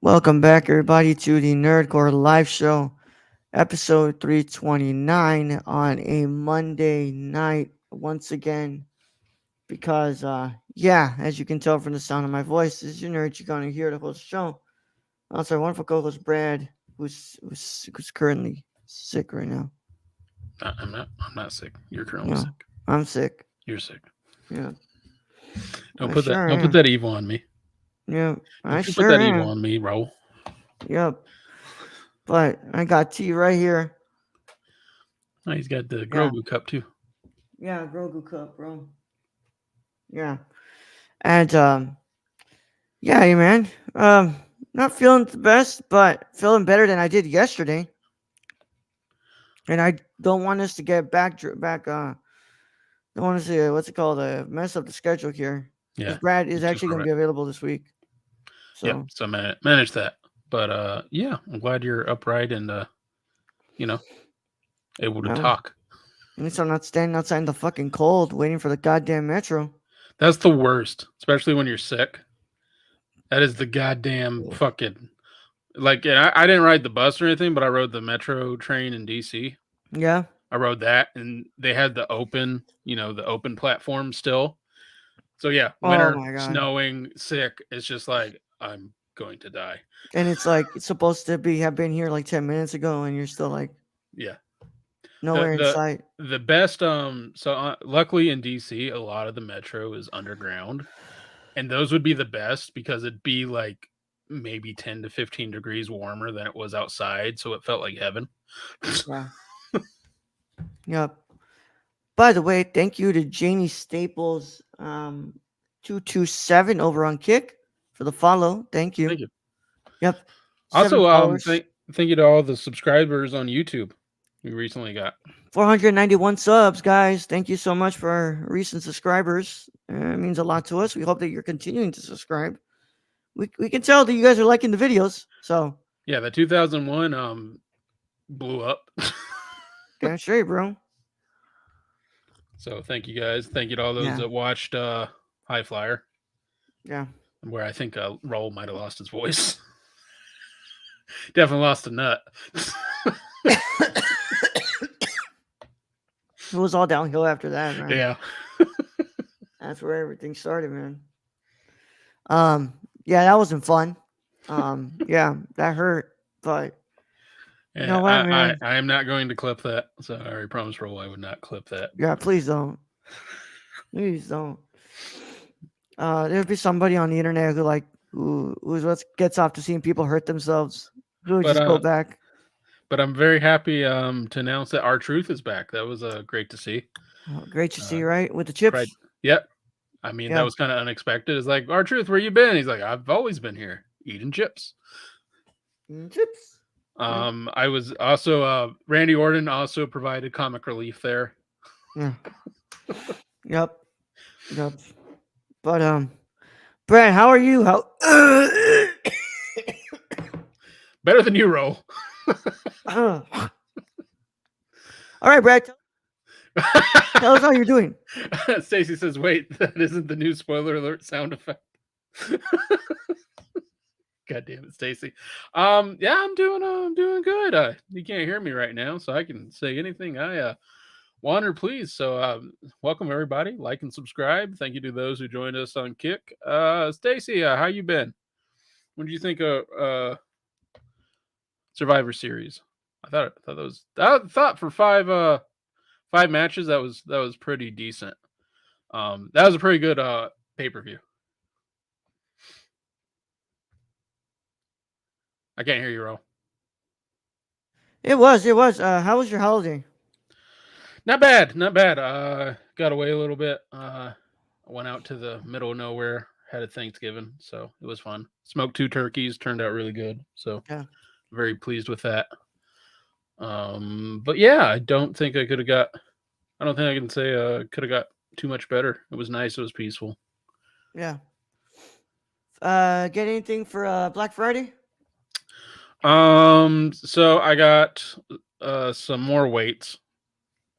Welcome back, everybody, to the Nerdcore Live Show, episode 329 on a Monday night once again. Because, as you can tell from the sound of my voice, this is your nerd. You're going to hear the whole show. Also, our wonderful co host, Brad, who's currently sick right now. I'm not sick. You're currently No, sick. I'm sick. You're sick. Yeah, Don't I put that. sure Don't put am. that evil on me. Yeah, I Don't you put sure that evil am. on me, bro. Yep. But I got tea right here. Oh, he's got the Yeah. Grogu cup too. Yeah, Grogu Cup, bro. Yeah. And yeah, hey, man. Not feeling the best, but feeling better than I did yesterday. And I don't want us to get back. Don't want us to what's it called? Mess up the schedule here because Yeah, Brad is too actually far going to back. be available this week. Yep. So So manage that. But yeah, I'm glad you're upright and you know, able to um, talk. at least I'm not standing outside in the fucking cold waiting for the goddamn metro. That's the worst, especially when you're sick. That is the goddamn fucking like. And I didn't ride the bus or anything, but I rode the metro train in DC. Yeah. I rode that, and they had the open, the open platform still. So yeah, Oh winter, my god. snowing, sick. It's just like I'm going to die. And it's like it's supposed to be have been here like 10 minutes ago, and you're still like Yeah. The nowhere in the sight. the best so luckily in DC a lot of the metro is underground, and those would be the best because it'd be like maybe 10 to 15 degrees warmer than it was outside, so it felt like heaven. Yeah. Yep. By the way, thank you to Janie Staples 227 over on Kick for the follow. Thank you. Thank you. Yep. Seven Also, followers. thank you to all the subscribers on YouTube we recently got. 491 subs, guys. Thank you so much for our recent subscribers. It means a lot to us. We hope that you're continuing to subscribe. We can tell that you guys are liking the videos. So, Yeah, the 2001 blew up. damn straight, bro. So thank you guys. Thank you to all those Yeah. that watched High Flyer, Yeah. where I think Roll might have lost his voice. Definitely lost a nut. It was all downhill after that, man. Yeah. That's where everything started, man. Um, yeah, that wasn't fun. Yeah, that hurt. But you know Yeah, what, man? I am not going to clip that. So I already promised Roll I would not clip that. Yeah, please don't. Please don't. There'd be somebody on the internet who what gets off to seeing people hurt themselves. Who would But just go back. I'm very happy to announce that our truth is back. That was great to see. Oh, great to see, Uh, right? With the right. chips. Yep. I mean, that Yeah. was kind of unexpected. It's like, our truth, where you been? He's like, I've always been here eating chips. Chips. Yeah. I was also Randy Orton also provided comic relief there. Yeah. Yep. Yep. But Brad, how are you? How Better than you, Roll. all right, Brad. Tell us how you're doing. Stacy says, "Wait, that isn't the new spoiler alert sound effect." God damn it, Stacy. Yeah, I'm doing good. You can't hear me right now, so I can say anything I want or please. So, welcome everybody. Like and subscribe. Thank you to those who joined us on Kick. Stacy, how you been? What did you think of Survivor Series? I thought for five matches that was pretty decent. That was a pretty good pay-per-view. I can't hear you, Ro. It was. It was. How was your holiday? Not bad, not bad. Got away a little bit. I went out to the middle of nowhere, had a Thanksgiving, so it was fun. Smoked 2 turkeys, turned out really good. So Yeah. very pleased with that. But yeah, I don't think I could have got. I don't think I can say could have got too much better. It was nice. It was peaceful. Yeah. Get anything for Black Friday? So I got some more weights.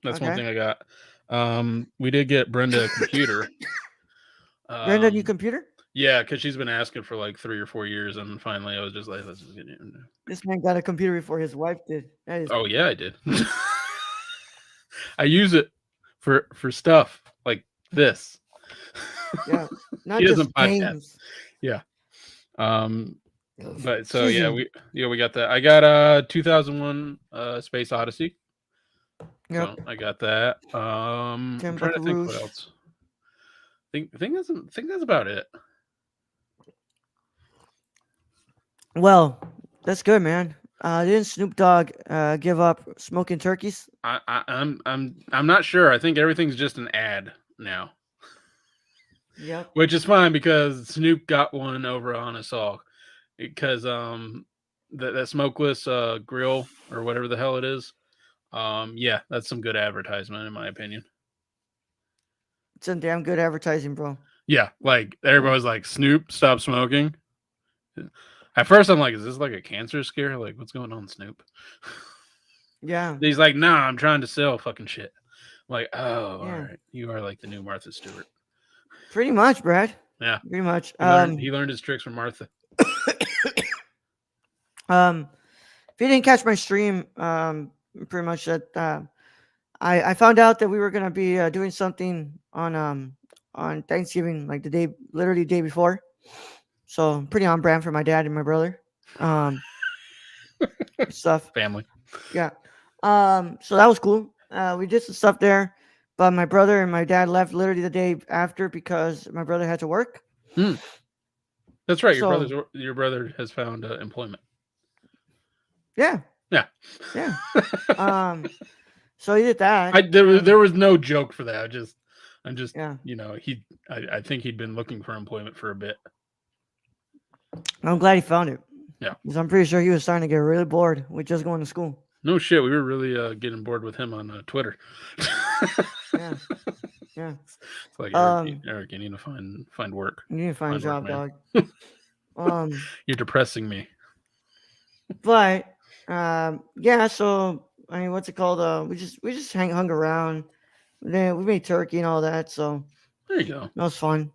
That's one Okay. thing I got. We did get Brenda a computer. Brenda, new Um, computer? Yeah, because she's been asking for like 3 or 4 years, and finally I was just like, let's just get it. This man got a computer before his wife did. That is Oh yeah, I did. I use it for stuff like this. yeah, He not just doesn't podcast. games. Yeah. Um. But so Excuse yeah, me. we got that. I got 2001 Space Odyssey. So Yep. I got that. I'm Tim trying to think what Buckaroos. else. Think that's about it. Well, that's good, man. Didn't Snoop Dogg give up smoking turkeys? I'm not sure. I think everything's just an ad now, Yep. which is fine because Snoop got one over on us all because that smokeless grill or whatever the hell it is. Yeah, that's some good advertisement in my opinion. It's some damn good advertising, bro. Yeah, like Yeah. everybody's like Snoop, stop smoking. At first, I'm like, is this like a cancer scare? Like, what's going on, Snoop? Yeah. He's like, nah, I'm trying to sell fucking shit. I'm like, oh, all Yeah. right, you are like the new Martha Stewart. Pretty much, Brad. Yeah, Pretty much. he learned his tricks from Martha. Um, if you didn't catch my stream, pretty much that I found out that we were gonna be doing something on Thanksgiving, like the day, literally day before. So pretty on brand for my dad and my brother. Um, stuff. Family. Yeah. So that was cool. We did some stuff there, but my brother and my dad left literally the day after because my brother had to work. Hmm. That's right. So Your brother has found employment. yeah, Yeah. yeah. So he did that. There was no joke for that. I'm just Yeah, I think he'd been looking for employment for a bit. I'm glad he found it. Yeah. Because I'm pretty sure he was starting to get really bored with just going to school. No shit. We were really getting bored with him on Twitter. Yeah, yeah. It's like Um, Eric, you need to find work. you need to find a Find work, job, man. dog. Um, You're depressing me. but yeah. So I mean, what's it called? We just hung around. Then we made turkey and all that. So There you go. that was fun.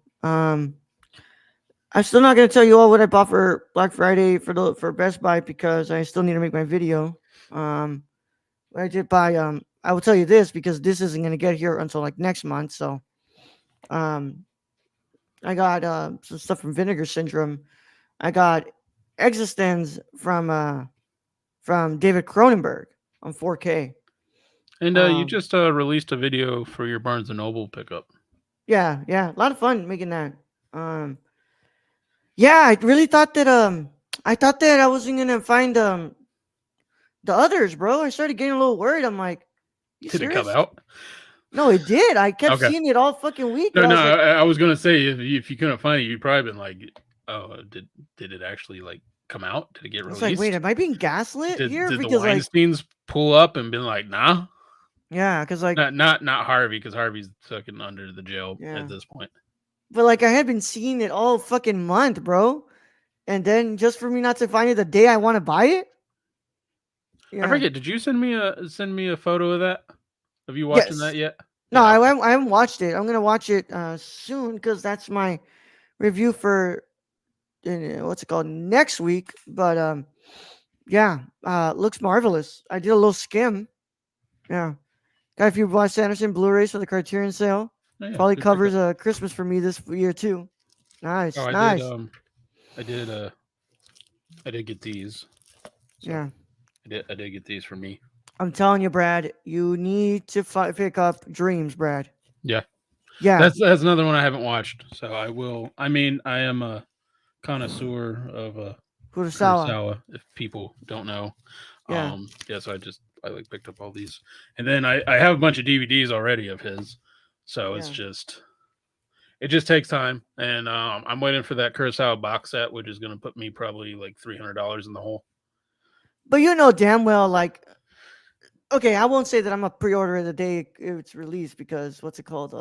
I'm still not gonna tell you all what I bought for Black Friday for Best Buy because I still need to make my video. What I did buy. I will tell you this because this isn't gonna get here until like next month. So um, I got some stuff from Vinegar Syndrome. I got Existence from David Cronenberg on 4K. And you Um, just released a video for your Barnes and Noble pickup. yeah, yeah, a lot of fun making that. Um, yeah, I really thought that I thought that I wasn't gonna find the others, bro. I started getting a little worried. I'm like, you Did it come serious? out? No, it did. I kept Okay. seeing it all fucking week, No, and I no. was like, I was gonna say if you couldn't find it, you'd probably been like, oh, did it actually like come out? Did it get I was like, wait, released? am I being gaslit here? Did the Because like, Weinsteins pull up and been like, nah? yeah, because like, Not Harvey, because Harvey's fucking under the jail yeah, at this point. but like I had been seeing it all fucking month, bro, and then just for me not to find it the day I want to buy it, I yeah, forget. Did you send me a photo of that? Have you watching yes, that yet? no, Yeah. Okay. I haven't watched it. I'm gonna watch it soon because that's my review for what's it called next week. But yeah, looks marvelous. I did a little skim. Yeah, got a few Wes Anderson Blu-rays for the Criterion sale. Oh, yeah. Probably Good pickup. covers Christmas for me this year too. Oh, Nice, nice. I did I did get these. So Yeah, I did get these for me. I'm telling you, Brad, you need to pick up Dreams, Brad. Yeah. Yeah, That's another one I haven't watched. So I will. I mean, I am a connoisseur of Kurosawa. Kurosawa, if people don't know. Yeah, Yeah, so I like picked up all these. And then I have a bunch of DVDs already of his. So yeah. it just takes time. And I'm waiting for that Kurosawa box set, which is gonna put me probably like $300 in the hole. But you know damn well, like, okay, I won't say that I'm a pre-order the day it's released because what's it called?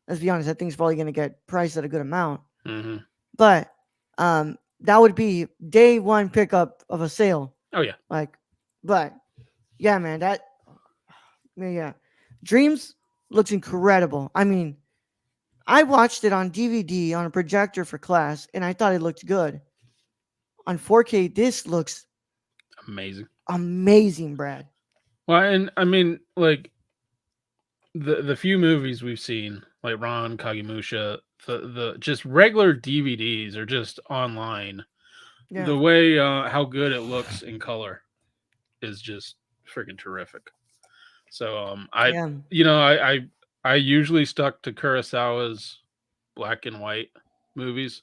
Let's be honest, that thing's probably gonna get priced at a good amount. Mm-hmm. But that would be day one pickup of a sale. Oh yeah. Like, but yeah, man, yeah. Dreams looks incredible. I mean, I watched it on DVD on a projector for class, and I thought it looked good. On 4K, this looks Amazing. amazing, Brad. Well, and I mean, like the few movies we've seen, like Ron Kagemusha, the just regular DVDs or just online, Yeah, the way how good it looks in color is just freaking terrific. So I yeah, you know I usually stuck to Kurosawa's black and white movies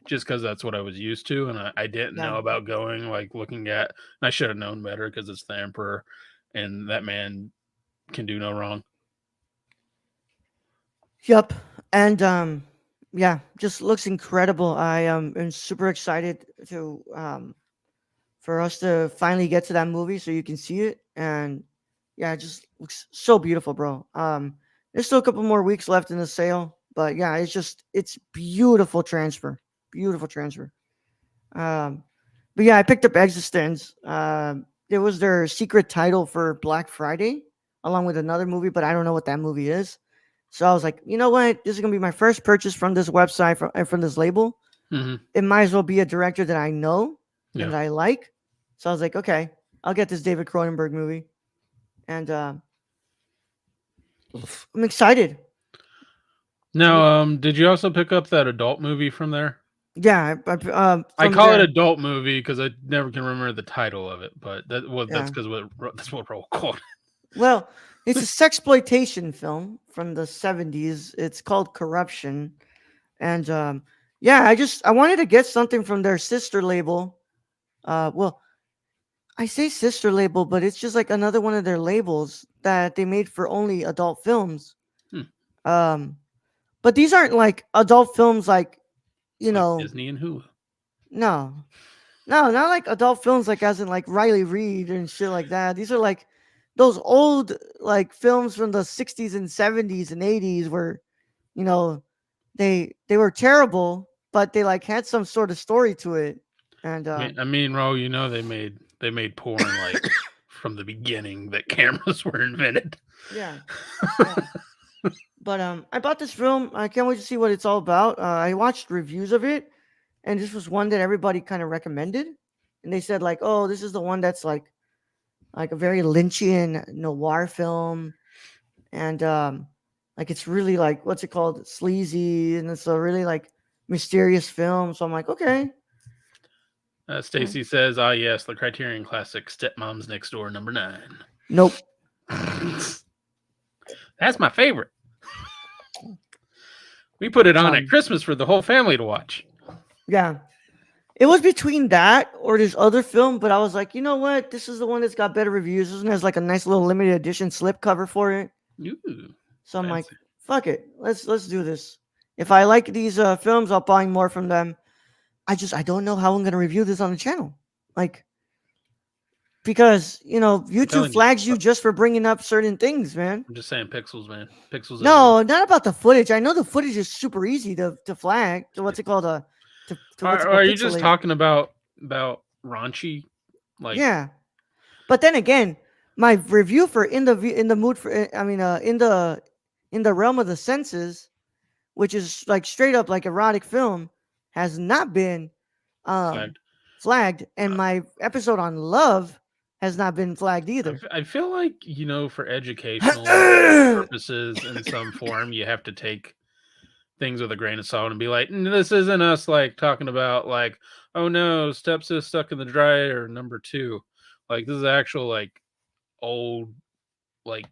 just because that's what I was used to, and I didn't yeah. know about going like looking at. And I should have known better because it's the Emperor, and that man can do no wrong. Yep. And yeah, just looks incredible. I am super excited to for us to finally get to that movie so you can see it. And yeah, it just looks so beautiful, bro. There's still a couple more weeks left in the sale, but yeah, it's beautiful transfer. Beautiful transfer. Um but yeah, I picked up Existence. It was their secret title for Black Friday, along with another movie, but I don't know what that movie is. So I was like, you know what? This is gonna be my first purchase from this website from this label. Hmm. It might as well be a director that I know and Yeah. that I like. So I was like, okay, I'll get this David Cronenberg movie, and I'm excited. I'm, Now, did you also pick up that adult movie from there? yeah, I from call it there, adult movie because I never can remember the title of it, but that's yeah. because that's what Roll called Well, it's a sexploitation film from the '70s. It's called Corruption, and yeah, I wanted to get something from their sister label. Well, I say sister label, but it's just like another one of their labels that they made for only adult films. it. Um, but these aren't like adult films, like you Like know, Disney and Hulu. no, no, not like adult films, like as in like Riley Reid and shit like that. These are like those old like films from the '60s and '70s and '80s where you know they were terrible, but they like had some sort of story to it. And Ro, you know they made porn like from the beginning that cameras were invented. yeah, yeah. But I bought this film. I can't wait to see what it's all about. I watched reviews of it, and this was one that everybody kind of recommended, and they said like, "Oh, this is the one that's like a very Lynchian noir film, and like it's really like what's it called, sleazy, and it's a really like mysterious film." So I'm like, okay, uh, Stacy says, "Ah, yes, the Criterion Classic, Stepmom's Next Door, #9." nope, That's my favorite. We put it on at um, Christmas for the whole family to watch. yeah. It was between that or this other film, but I was like, you know what? This is the one that's got better reviews. This one has like a nice little limited edition slipcover for it. Ooh, So I'm like, fancy. fuck it. Let's do this. If I like these films, I'll buy more from them. I don't know how I'm gonna review this on the channel. Like because, I'm YouTube telling you, flags you just for bringing up certain things, man. I'm just saying, pixels, man, pixels everywhere. No, not about the footage. I know the footage is super easy to flag. To what's it called? To what's it Are called? you just Pixelate. talking about raunchy, like Yeah. But then again, my review for in the mood for I mean in the realm of the senses, which is like straight up like erotic film, has not been um flagged? flagged, and Uh, my episode on love has not been flagged either. I feel like for educational purposes in some form, you have to take things with a grain of salt and be like, This isn't us like talking about like, oh no, stepsis stuck in the dryer #2." Like this is actual like old, like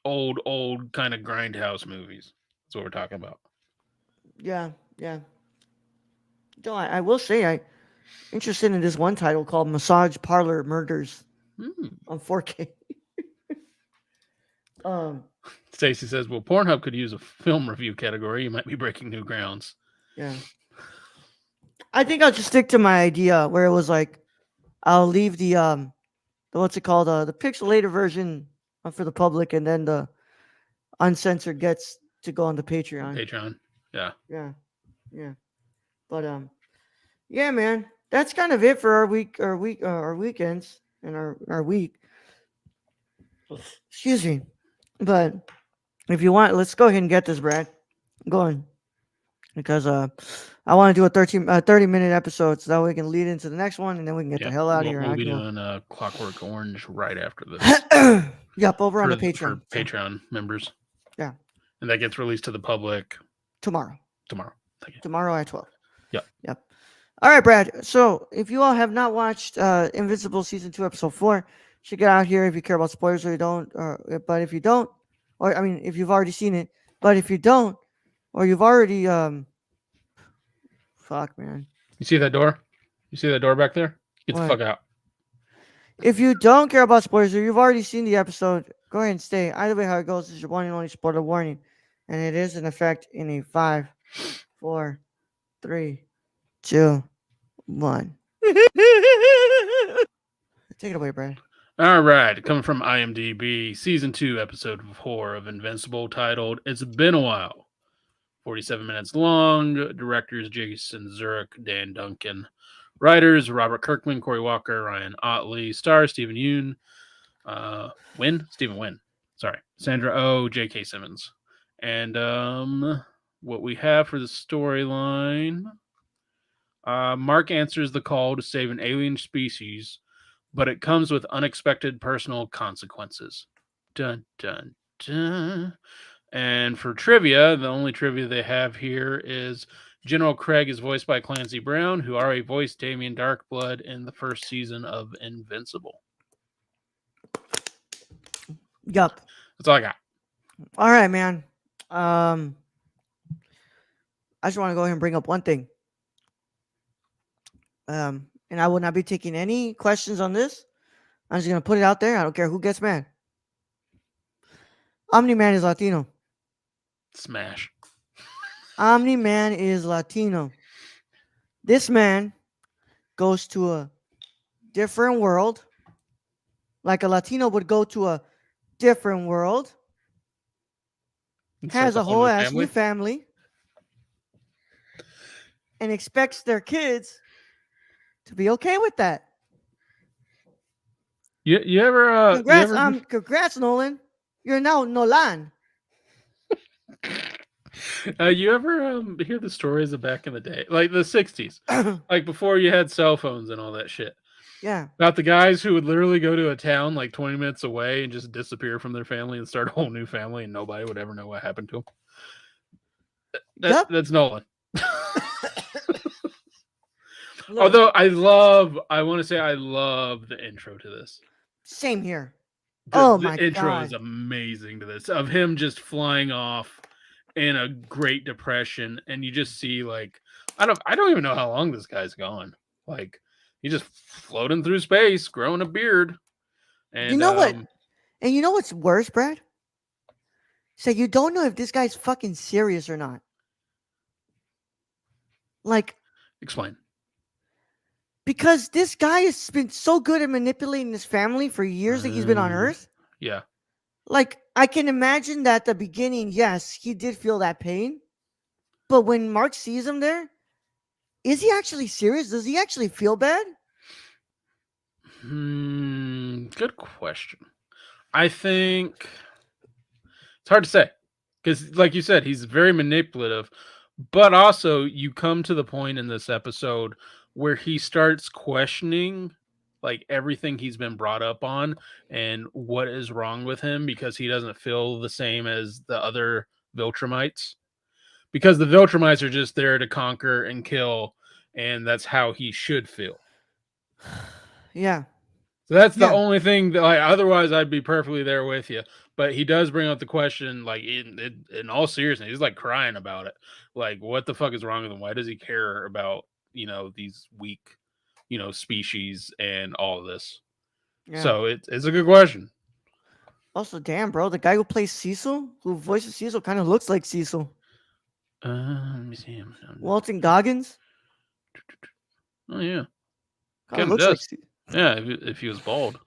old kind of grindhouse movies. That's what we're talking about. Yeah, yeah. Though I will say I interested in this one title called Massage Parlor Murders Hmm. on 4K. Um, Stacy says, "Well, Pornhub could use a film review category. You might be breaking new grounds." yeah. I think I'll just stick to my idea where it was like I'll leave the what's it called the pixelated version for the public, and then the uncensored gets to go on the Patreon. Patreon, yeah. Yeah, yeah. But yeah, man, that's kind of it for our weekends and our week. Excuse me. But if you want, let's go ahead and get this, Brad. Go on. because I want to do a 30-minute episode so that we can lead into the next one and then we can get the Yep, hell out of we'll here. we'll I be can doing Clockwork Orange right after this go. Yep, over on for the Patreon. for So Patreon members, yeah, and that gets released to the public tomorrow. tomorrow. Thank you. Tomorrow at 12. Yep. Yep. All right, Brad. So if you all have not watched Invincible season 2, episode 4, check it out here if you care about spoilers or you don't. But if you don't, or I mean, if you've already seen it, but if you don't, or you've already fuck, man. You see that door? You see that door back there? Get the What? fuck out. If you don't care about spoilers or you've already seen the episode, go ahead and stay. Either way, how it goes is your one and only spoiler warning, and it is in effect in a 5, 4, 3, 2, 1. Take it away, Brad. All right, coming from IMDb, season 2, episode 4 of Invincible, titled "It's Been a While." 47 minutes long. Directors Jason Zurich, Dan Duncan. Writers Robert Kirkman, Corey Walker, Ryan Otley. Stars Stephen Yeun, Stephen Wynn. Sorry, Sandra Oh, J.K. Simmons. And what we have for the storyline: Mark answers the call to save an alien species, but it comes with unexpected personal consequences. Dun dun dun. And for trivia, the only trivia they have here is General Craig is voiced by Clancy Brown, who already voiced Damien Darkblood in the first season of Invincible. Yup. That's all I got. All right, man. I just want to go ahead and bring up one thing. And I will not be taking any questions on this. I'm just gonna put it out there. I don't care who gets mad. Omni Man is Latino. Smash. Omni Man is Latino. This man goes to a different world, like a Latino would go to a different world. It's Has like a whole new ass new family, and expects their kids to be okay with that. You ever Congrats, congrats, Nolan. You're now Nolan. you ever hear the stories of back in the day, like the 60s, like before you had cell phones and all that shit, Yeah. about the guys who would literally go to a town like 20 minutes away and just disappear from their family and start a whole new family, and nobody would ever know what happened to them? Yep. That's Nolan. Although I want to say I love the intro to this. Same here. The intro is amazing to this, of him just flying off in a Great Depression, and you just see like I don't even know how long this guy's gone. Like he's just floating through space, growing a beard. And you know what? And you know what's worse, Brad? So you don't know if this guy's fucking serious or not. Like, explain. Because this guy has been so good at manipulating his family for years that he's been on Earth. Yeah. Like, I can imagine that at the beginning, yes, he did feel that pain. But when Mark sees him there, is he actually serious? Does he actually feel bad? Good question. I think it's hard to say. Because, like you said, he's very manipulative. But also, you come to the point in this episode where he starts questioning like everything he's been brought up on and what is wrong with him, because he doesn't feel the same as the other Viltrumites. Because the Viltrumites are just there to conquer and kill, and that's how he should feel. Yeah. So that's the only thing that, like, otherwise I'd be perfectly there with you. But he does bring up the question, like, in all seriousness, he's like crying about it. Like, what the fuck is wrong with him? Why does he care about, these weak, species and all of this? Yeah. So it's a good question. Also, damn, bro, the guy who plays Cecil, who voices Cecil, kind of looks like Cecil. Let me see him. Walton Goggins. Oh yeah, kind of looks does. Like. Yeah, if he was bald.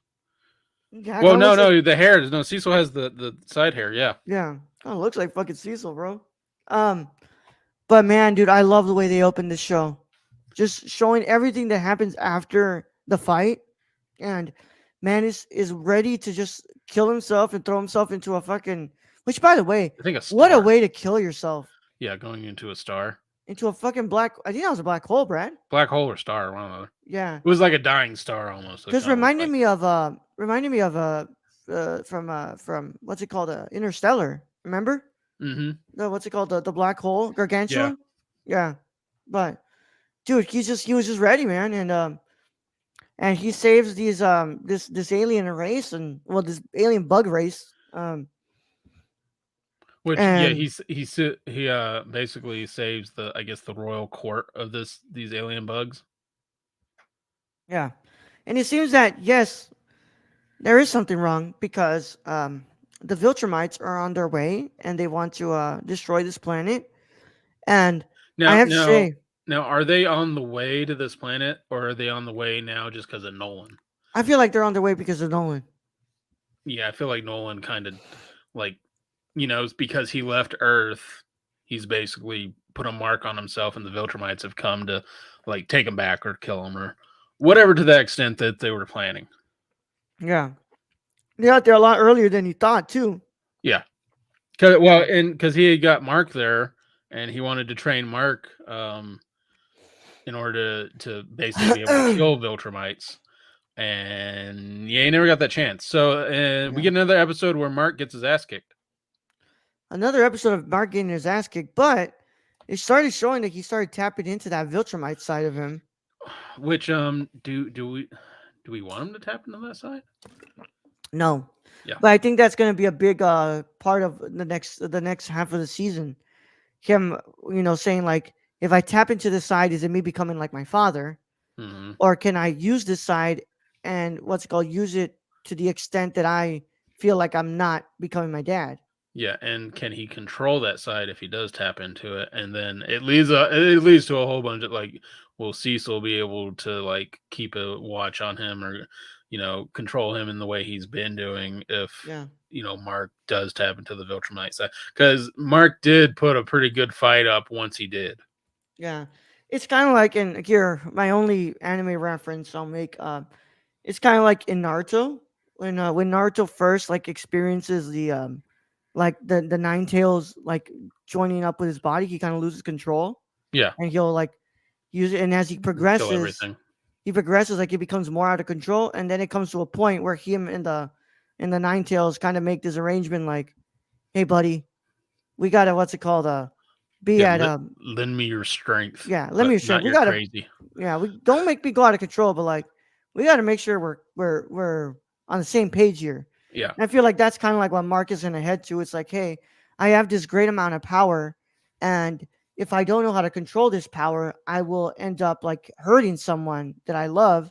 Yeah, well, no, the hair. No, Cecil has the side hair. Yeah. Yeah, kind of looks like fucking Cecil, bro. But man, dude, I love the way they opened this show. Just showing everything that happens after the fight, and man is ready to just kill himself and throw himself into a fucking. Which, by the way, I think what a way to kill yourself. Yeah, going into a star. into a fucking black. I think that was a black hole, Brad. Black hole or star, one of the. Yeah, It was like a dying star almost. It because kind of looked like. reminded me of from what's it called, Interstellar. Remember Mm-hmm. the what's it called, the black hole, Yeah. gargantua? Yeah, but dude, he was just ready, man, and he saves these this alien race, and well, this alien bug race, Which yeah, and he basically saves the, I guess, the royal court of these alien bugs. yeah, and it seems that yes, there is something wrong because the Viltrumites are on their way and they want to destroy this planet. And I Now have to now say, now are they on the way to this planet, or are they on the way now just because of Nolan? I feel like they're on their way because of Nolan. Yeah, I feel like Nolan kind of like, it's because he left Earth, he's basically put a mark on himself, and the Viltrumites have come to like take him back or kill him or whatever to that extent that they were planning. Yeah, they got there a lot earlier than you thought too. Yeah, cause, well, Yeah. and because he had got Mark there, and he wanted to train Mark in order to basically be able to kill Viltrumites. And yeah, he never got that chance. So we Yeah. get another episode where Mark gets his ass kicked. Another episode of Mark getting his ass kicked, but it started showing that he started tapping into that Viltrumite side of him. Which do we want him to tap into that side? No, Yeah. but I think that's going to be a big part of the next half of the season. Him, saying like, if I tap into this side, is it me becoming like my father, Hmm. or can I use this side and what's it called, use it to the extent that I feel like I'm not becoming my dad? Yeah, and can he control that side if he does tap into it? And then it leads to a whole bunch of like, will Cecil be able to like keep a watch on him, or control him in the way he's been doing if Yeah, Mark does tap into the Viltrumite side? Because Mark did put a pretty good fight up once he did. yeah. It's kind of like in here. My only anime reference I'll make. It's kind of like in Naruto when Naruto first like experiences the like the nine tails like joining up with his body, he kind of loses control Yeah, and he'll like use it. And as kill everything. he progresses, like it becomes more out of control, and then it comes to a point where him and the nine tails kind of make this arrangement like, hey buddy, we gotta what's it called, be Yeah, at lend me your strength, yeah, let but me show not we your gotta, crazy. yeah, we don't make me go out of control, but like we gotta make sure we're on the same page here. Yeah, And I feel like that's kind of like what Mark is gonna head to. It's like, hey, I have this great amount of power, and if I don't know how to control this power, I will end up like hurting someone that I love.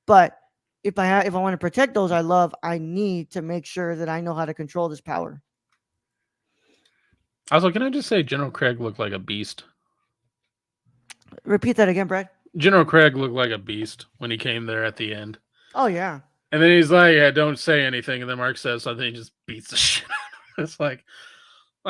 But if I want to protect those I love, I need to make sure that I know how to control this power. also, can I just say General Craig looked like a beast? Repeat that again, Brad. General Craig looked like a beast when he came there at the end. Oh yeah, And then he's like, "Yeah, don't say anything." And then Mark says something. He just beats the shit out of him. It's like,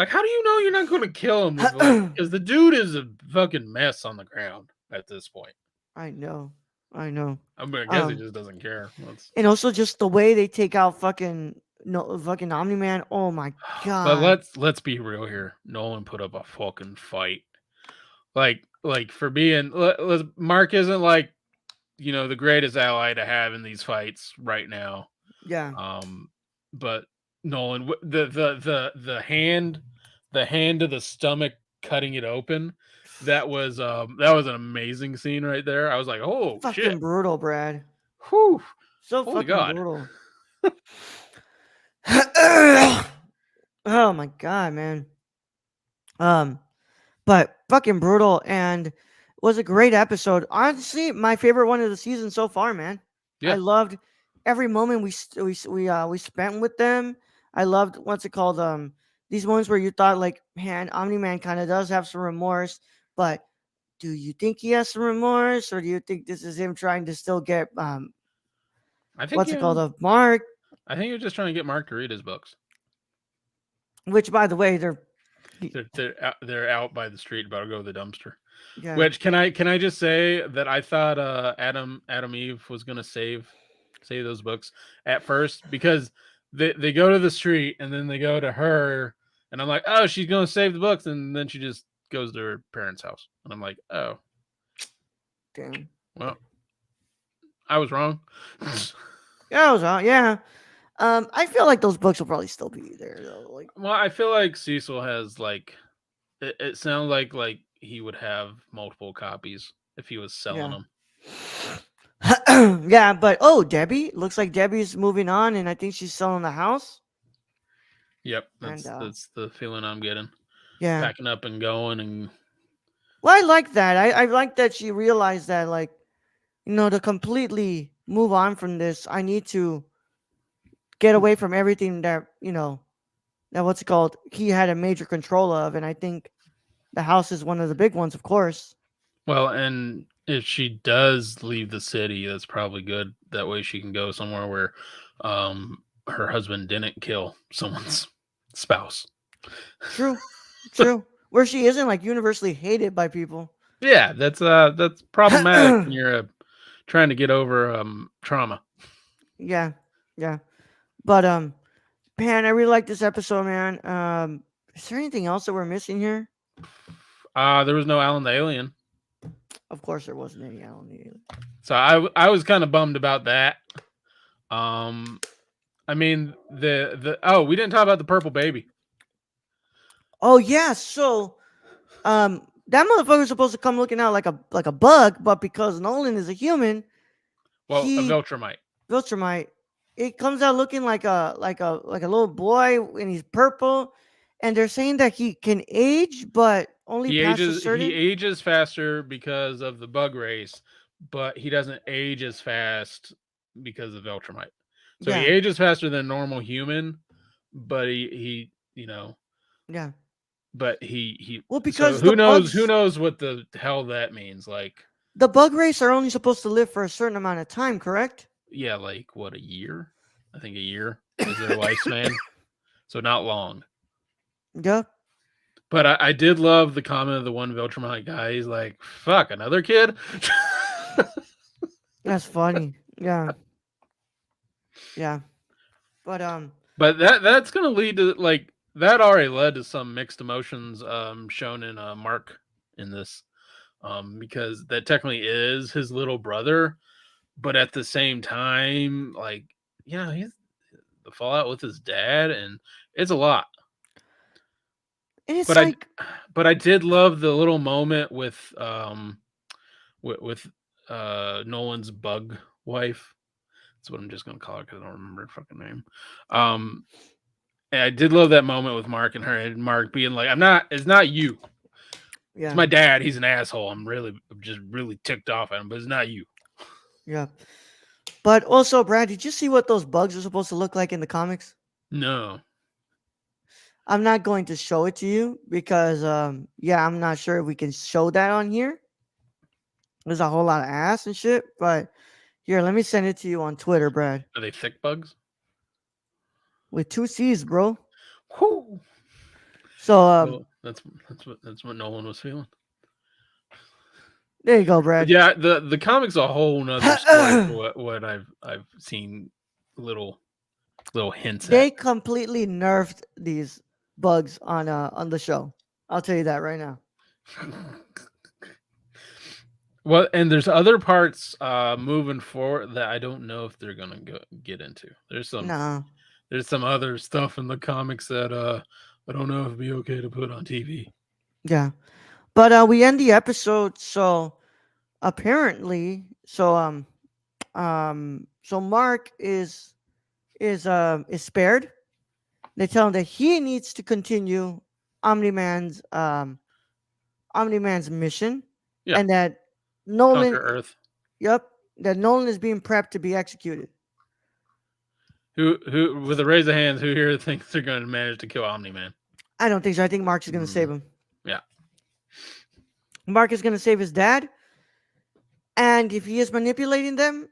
how do you know you're not going to kill him with like? Because the dude is a fucking mess on the ground at this point. I know, I know. I mean, I guess he Um, just doesn't care. and also just the way they take out fucking no fucking Omni Man. Oh my But god. let's be real here. Nolan put up a fucking fight. Like for being Mark isn't like the greatest ally to have in these fights right now. Yeah. But Nolan, the hand to the stomach cutting it open, that was an amazing scene right there. I was like, oh shit, Fucking brutal, Brad. whew, So holy fucking god, brutal. Oh my god, man. Um, but fucking brutal, and was a great episode. Honestly, my favorite one of the season so far, man. I yeah. loved every moment we spent with them. I loved what's it called, these moments where you thought like, man, Omni Man kind of does have some remorse, but do you think he has some remorse, or do you think this is him trying to still get I think what's it called, of Mark? I think you're just trying to get Mark to read his books. Which, by the way, they're They're out by the street about to go to the dumpster. yeah, Which can I just say that I thought Adam Eve was gonna save those books at first, because they go to the street and then they go to her, and I'm like, oh, she's gonna save the books, and then she just goes to her parents' house, and I'm like, oh, Damn. well, I was wrong. Yeah, I was wrong. Yeah. I feel like those books will probably still be there though. Like, Well, I feel like Cecil has like it sounds like he would have multiple copies if he was selling yeah. them. Yeah, but oh, Debbie looks like Debbie's moving on, and I think she's selling the house. Yep, And that's the feeling I'm getting. yeah, Packing up and going, and well, I like that. I like that she realized that, like, to completely move on from this, I need to get away from everything that that what's it called he had a major control of, and I think the house is one of the big ones, of course. well, and if she does leave the city, that's probably good. That way, she can go somewhere where her husband didn't kill someone's spouse. True, true. Where she isn't like universally hated by people. Yeah, that's problematic when you're trying to get over trauma. Yeah, yeah. But man, I really like this episode, man. Is there anything else that we're missing here? There was no Alan the Alien, Of course, there wasn't any Alan the Alien. so I was kind of bummed about that. Um, I mean the oh, we didn't talk about the purple baby. Oh yeah, so that motherfucker's supposed to come looking out like a bug, but because Nolan is a human, Well, a he Viltrumite. Viltrumite, it comes out looking like a little boy, and he's purple, and they're saying that he can age, but only past a He certain. ages faster because of the bug race, but he doesn't age as fast because of Viltrumite. So he Yeah, ages faster than a normal human, but he yeah. but he Well, so because who knows what the hell that means, like the bug race are only supposed to live for a certain amount of time, correct? yeah, like what, a year? I think a year is their lifespan. So not long. Yep, But I did love the comment of the one Viltrumite guy. He's like, fuck, another kid? that's funny. Yeah, yeah. But But that's gonna lead to like that already led to some mixed emotions shown in Mark in this. Because that technically is his little brother, but at the same time, like, he's the fallout with his dad, and it's a lot. and it's But I like, but I did love the little moment with Nolan's bug wife. That's what I'm just gonna call her because I don't remember her fucking name. Um, and I did love that moment with Mark and her, and Mark being like, It's not you. It's yeah, my dad. He's an asshole. I'm just really ticked off at him, but it's not you." yeah. But also, Brad, did you see what those bugs are supposed to look like in the comics? No. I'm not going to show it to you because, yeah, I'm not sure if we can show that on here. There's a whole lot of ass and shit. But here, let me send it to you on Twitter, Brad. Are they thick bugs? With two C's, bro. Whew. So, Well, that's what Nolan was feeling. there you go, But Brad. yeah, the comic's a whole nother story for what I've seen little hints at. They completely nerfed these bugs on the show. I'll tell you that right now. Well, and there's other parts moving forward that I don't know if they're gonna get into. No. There's some other stuff in the comics that I don't know if it'd be okay to put on TV. Yeah. But we end the episode, so apparently, so Mark is spared. They tell him that he needs to continue Omni Man's mission, Yeah, and that Conquer Nolan, Earth. yep, that Nolan is being prepped to be executed. Who with a raise of hands, who here thinks they're going to manage to kill Omni Man? I don't think so. I think Mark is going to save him. Yeah. Mark is going to save his dad, and if he is manipulating them,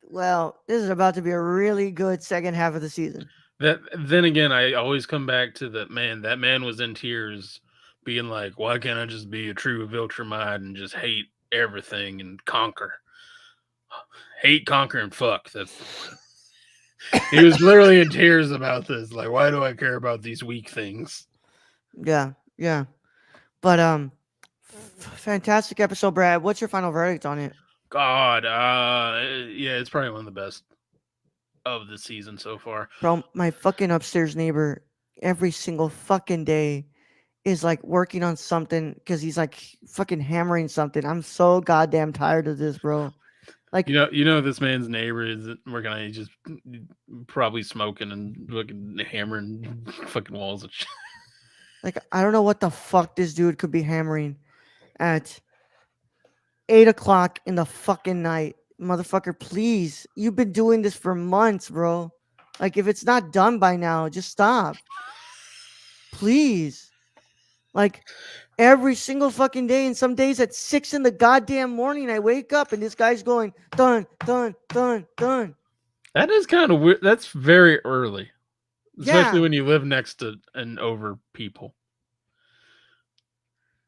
well, this is about to be a really good second half of the season. That then again, I always come back to that man. That man was in tears, being like, "Why can't I just be a true Viltrumite and just hate everything and conquer, hate, conquer, and fuck?" He was literally in tears about this. Like, why do I care about these weak things? Yeah, yeah. But fantastic episode, Brad. What's your final verdict on it? God, yeah, it's probably one of the best of the season so far. Bro, my fucking upstairs neighbor every single fucking day is like working on something because he's like fucking hammering something. I'm so goddamn tired of this, bro. Like, This man's neighbor is working on. He's just probably smoking and fucking hammering fucking walls and shit. like I don't know what the fuck this dude could be hammering at 8 o'clock in the fucking night. Motherfucker, please. You've been doing this for months, bro. Like, if it's not done by now, just stop. Please. Like, every single fucking day, and some days at 6 in the goddamn morning, I wake up and this guy's going, done, done, done, done. That is kind of weird. That's very early, especially Yeah. when you live next to and over people.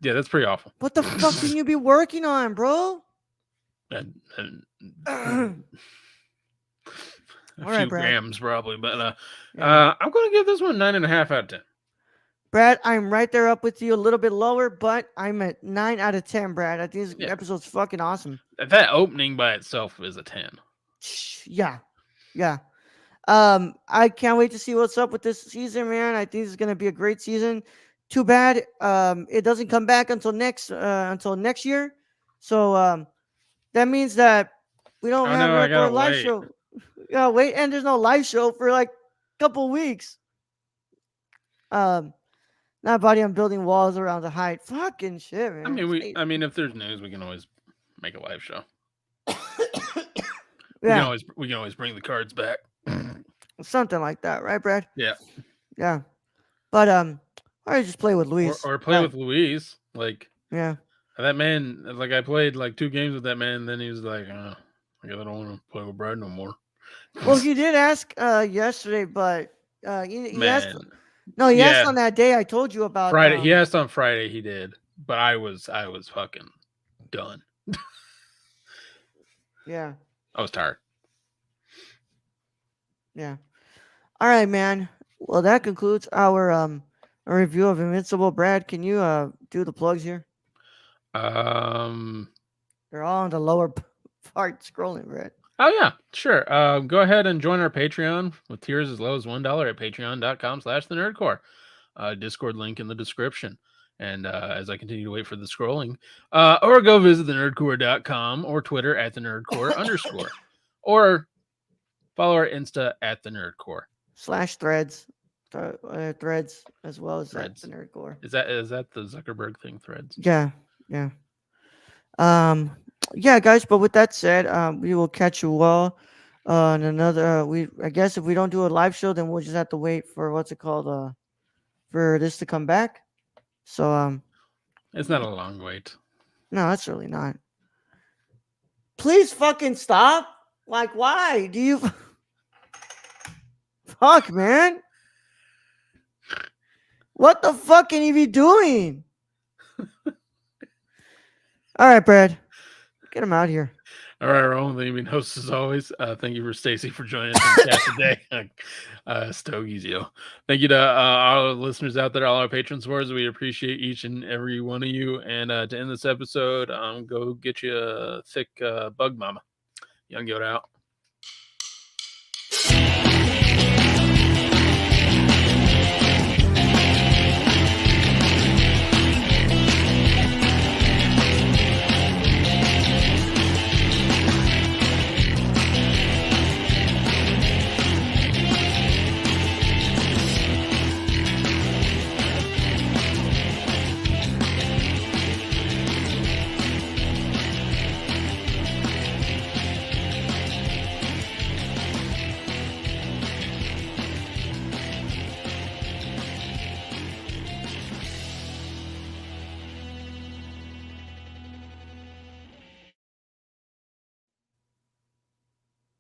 Yeah, that's pretty awful. What the fuck can you be working on, bro? and All a right, few Brad. grams probably, but Yeah. I'm gonna give this one 9.5 out of 10. Brad, I'm right there up with you, a little bit lower, but I'm at 9 out of 10, Brad. I think this Yeah, episode's fucking awesome. that opening by itself is a 10. Yeah. Yeah. I can't wait to see what's up with this season, man. I think this is gonna be a great season. Too bad it doesn't come back until next year. So that means that we don't Oh have no, I Nerdcore gotta live wait. show. Yeah, wait, and there's no live show for like a couple weeks. Um, Not body, I'm building walls around the height. Fucking shit, man. I mean, if there's news, we can always make a live show. Yeah, We can always bring the cards back. something like that, right, Brad? Yeah, Yeah, but I just play with Luis. or play with Luis. Like Yeah. that man. Like I played like 2 games with that man, and then he was like, I guess I don't want to play with Brad no more. Well, he did ask yesterday, but he asked. Man, No, he asked yeah. on that day I told you about. Friday, he asked on Friday. He did, but I was fucking done. Yeah, I was tired. yeah. All right, man. Well, that concludes our review of Invincible. Brad, can you do the plugs here? Um. They're all on the lower part scrolling, Brad. Oh yeah, sure. Go ahead and join our Patreon with tiers as low as $1 at patreon.com/thenerdcore. Discord link in the description. And as I continue to wait for the scrolling, or go visit thenerdcore.com or Twitter at thenerdcore _ or follow our Insta at thenerdcore. /threads, threads as well as that Threads. the Nerdcore. Is that the Zuckerberg thing? Threads. Yeah, yeah. Um, yeah, guys. But with that said, we will catch you all on another. I guess if we don't do a live show, then we'll just have to wait for what's it called? For this to come back. So It's not a long wait. no, that's really not. Please fucking stop. Like, why do you? Fuck, man. What the fuck can you be doing? All right, Brad. Get him out here. All right, Roland, the evening host as always. Thank you for Stacy for joining us on the cast today. Stogies, yo. Thank you to all our listeners out there, all our patron supporters. We appreciate each and every one of you. And to end this episode, go get you a thick bug mama. Young Yoda out.